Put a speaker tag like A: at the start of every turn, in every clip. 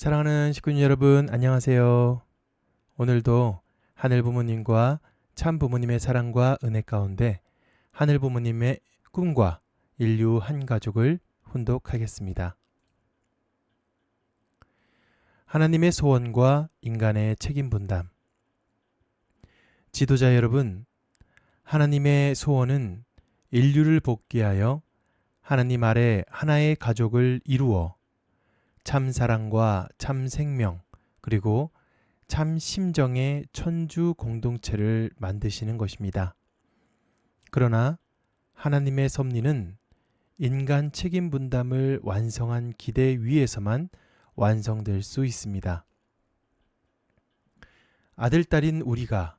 A: 사랑하는 식구님 여러분, 안녕하세요. 오늘도 하늘 부모님과 참 부모님의 사랑과 은혜 가운데 하늘 부모님의 꿈과 인류 한 가족을 훈독하겠습니다. 하나님의 소원과 인간의 책임 분담. 지도자 여러분, 하나님의 소원은 인류를 복귀하여 하나님 아래 하나의 가족을 이루어 참 사랑과 참 생명 그리고 참 심정의 천주 공동체를 만드시는 것입니다. 그러나 하나님의 섭리는 인간 책임 분담을 완성한 기대 위에서만 완성될 수 있습니다. 아들, 딸인 우리가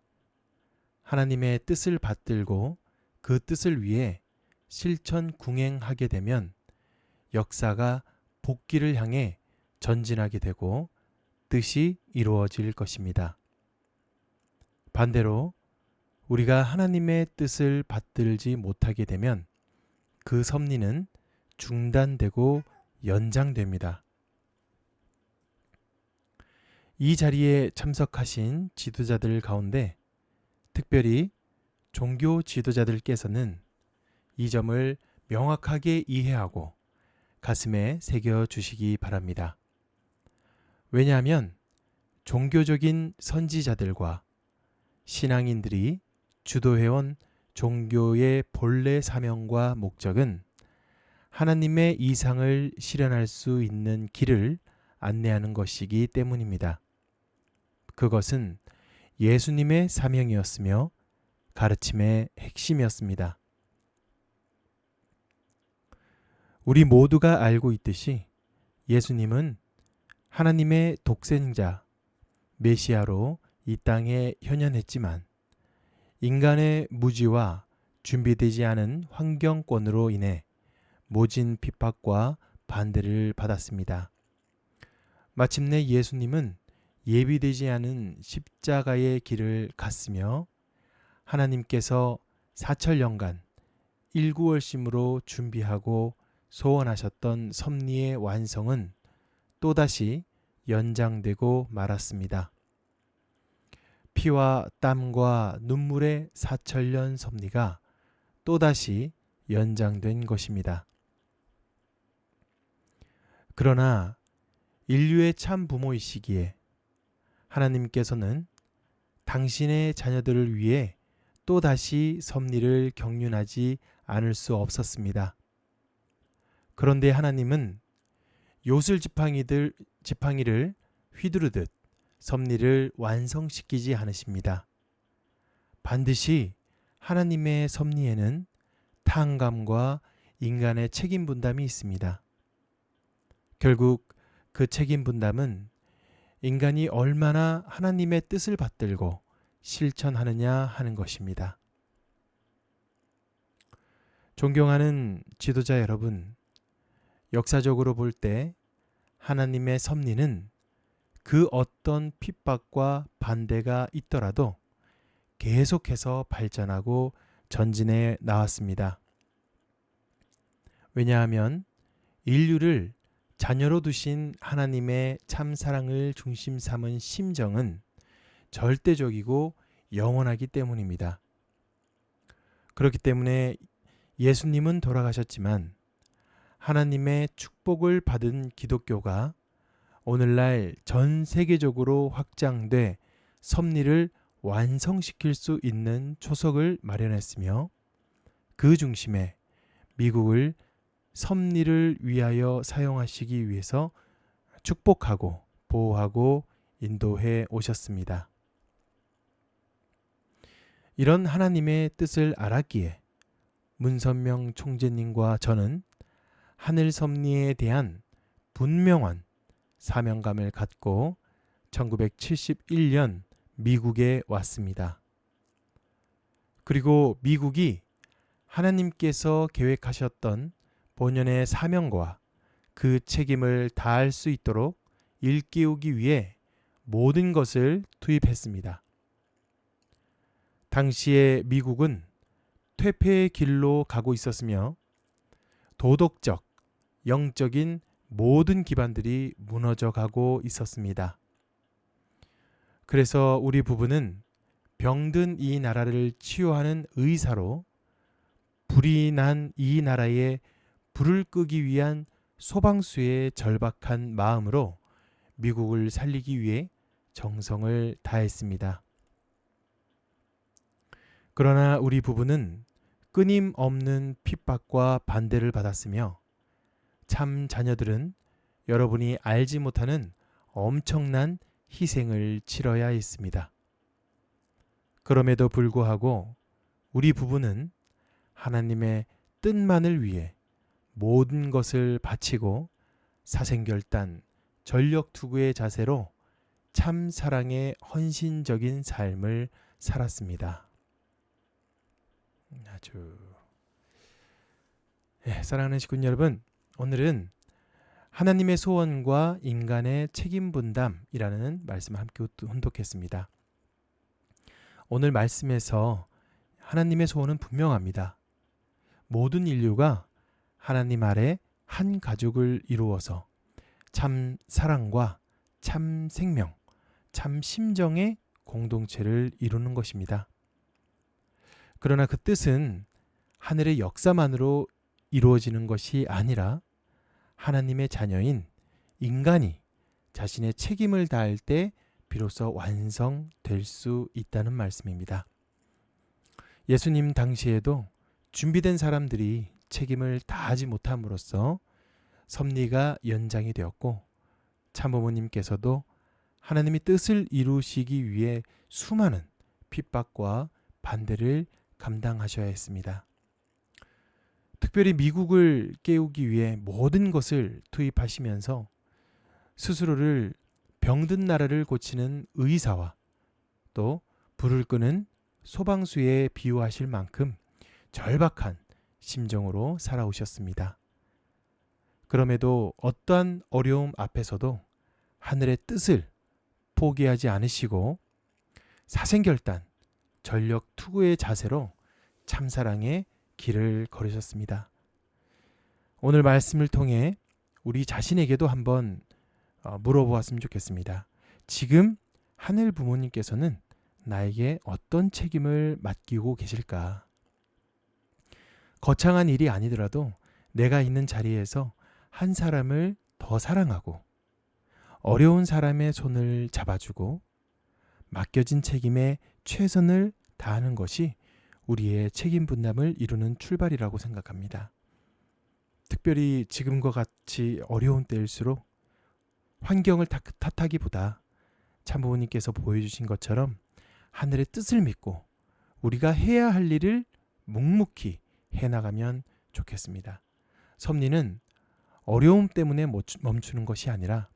A: 하나님의 뜻을 받들고 그 뜻을 위해 실천 궁행하게 되면 역사가 복귀를 향해 전진하게 되고 뜻이 이루어질 것입니다. 반대로 우리가 하나님의 뜻을 받들지 못하게 되면 그 섭리는 중단되고 연장됩니다. 이 자리에 참석하신 지도자들 가운데 특별히 종교 지도자들께서는 이 점을 명확하게 이해하고 가슴에 새겨 주시기 바랍니다. 왜냐하면 종교적인 선지자들과 신앙인들이 주도해온 종교의 본래 사명과 목적은 하나님의 이상을 실현할 수 있는 길을 안내하는 것이기 때문입니다. 그것은 예수님의 사명이었으며 가르침의 핵심이었습니다. 우리 모두가 알고 있듯이 예수님은 하나님의 독생자 메시아로 이 땅에 현현했지만 인간의 무지와 준비되지 않은 환경권으로 인해 모진 핍박과 반대를 받았습니다. 마침내 예수님은 예비되지 않은 십자가의 길을 갔으며 하나님께서 사천년간 일구월심으로 준비하고 소원하셨던 섭리의 완성은 또다시 연장되고 말았습니다. 피와 땀과 눈물의 사천년 섭리가 또다시 연장된 것입니다. 그러나 인류의 참 부모이시기에 하나님께서는 당신의 자녀들을 위해 또다시 섭리를 경륜하지 않을 수 없었습니다. 그런데 하나님은 요술 지팡이를 휘두르듯 섭리를 완성시키지 않으십니다. 반드시 하나님의 섭리에는 탕감과 인간의 책임 분담이 있습니다. 결국 그 책임 분담은 인간이 얼마나 하나님의 뜻을 받들고 실천하느냐 하는 것입니다. 존경하는 지도자 여러분, 역사적으로 볼 때 하나님의 섭리는 그 어떤 핍박과 반대가 있더라도 계속해서 발전하고 전진해 나왔습니다. 왜냐하면 인류를 자녀로 두신 하나님의 참 사랑을 중심 삼은 심정은 절대적이고 영원하기 때문입니다. 그렇기 때문에 예수님은 돌아가셨지만 하나님의 축복을 받은 기독교가 오늘날 전 세계적으로 확장돼 섭리를 완성시킬 수 있는 초석을 마련했으며 그 중심에 미국을 섭리를 위하여 사용하시기 위해서 축복하고 보호하고 인도해 오셨습니다. 이런 하나님의 뜻을 알았기에 문선명 총재님과 저는 하늘 섭리에 대한 분명한 사명감을 갖고 1971년 미국에 왔습니다. 그리고 미국이 하나님께서 계획하셨던 본연의 사명과 그 책임을 다할 수 있도록 일깨우기 위해 모든 것을 투입했습니다. 당시에 미국은 퇴폐의 길로 가고 있었으며 도덕적, 영적인 모든 기반들이 무너져 가고 있었습니다. 그래서 우리 부부는 병든 이 나라를 치유하는 의사로 불이 난 이 나라에 불을 끄기 위한 소방수의 절박한 마음으로 미국을 살리기 위해 정성을 다했습니다. 그러나 우리 부부는 끊임없는 핍박과 반대를 받았으며 참 자녀들은 여러분이 알지 못하는 엄청난 희생을 치러야 했습니다. 그럼에도 불구하고 우리 부부는 하나님의 뜻만을 위해 모든 것을 바치고 사생결단, 전력투구의 자세로 참 사랑의 헌신적인 삶을 살았습니다. 아주 사랑하는 식구 여러분, 오늘은 하나님의 소원과 인간의 책임 분담이라는 말씀을 함께 혼독했습니다. 오늘 말씀에서 하나님의 소원은 분명합니다. 모든 인류가 하나님 아래 한 가족을 이루어서 참 사랑과 참 생명, 참 심정의 공동체를 이루는 것입니다. 그러나 그 뜻은 하늘의 역사만으로 이루어지는 것이 아니라 하나님의 자녀인 인간이 자신의 책임을 다할 때 비로소 완성될 수 있다는 말씀입니다. 예수님 당시에도 준비된 사람들이 책임을 다하지 못함으로써 섭리가 연장이 되었고 참부모님께서도 하나님의 뜻을 이루시기 위해 수많은 핍박과 반대를 감당하셔야 했습니다. 특별히 미국을 깨우기 위해 모든 것을 투입하시면서 스스로를 병든 나라를 고치는 의사와 또 불을 끄는 소방수에 비유하실 만큼 절박한 심정으로 살아오셨습니다. 그럼에도 어떠한 어려움 앞에서도 하늘의 뜻을 포기하지 않으시고 사생결단, 전력투구의 자세로 참사랑의 길을 걸으셨습니다. 오늘 말씀을 통해 우리 자신에게도 한번 물어보았으면 좋겠습니다. 지금 하늘 부모님께서는 나에게 어떤 책임을 맡기고 계실까? 거창한 일이 아니더라도 내가 있는 자리에서 한 사람을 더 사랑하고 어려운 사람의 손을 잡아주고 맡겨진 책임에 최선을 다하는 것이 우리의 책임 분담을 이루는 출발이라고 생각합니다. 특별히 지금과 같이 어려운 때일수록 환경을 탓하기보다 참부모님께서 보여주신 것처럼 하늘의 뜻을 믿고 우리가 해야 할 일을 묵묵히 해나가면 좋겠습니다. 섭리는 어려움 때문에 멈추는 것이 아니라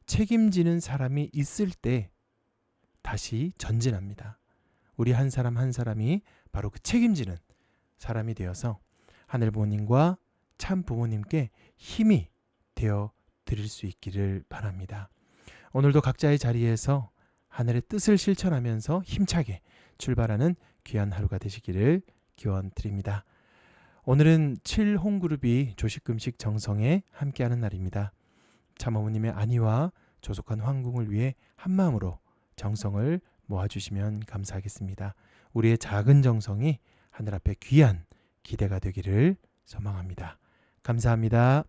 A: 책임지는 사람이 있을 때 다시 전진합니다. 우리 한 사람 한 사람이 바로 그 책임지는 사람이 되어서 하늘 부모님과 참 부모님께 힘이 되어 드릴 수 있기를 바랍니다. 오늘도 각자의 자리에서 하늘의 뜻을 실천하면서 힘차게 출발하는 귀한 하루가 되시기를 기원드립니다. 오늘은 7홈그룹이 조식금식 정성에 함께하는 날입니다. 참어머님의 안위와 조속한 황궁을 위해 한마음으로 정성을 모아주시면 감사하겠습니다. 우리의 작은 정성이 하늘 앞에 귀한 기대가 되기를 소망합니다. 감사합니다.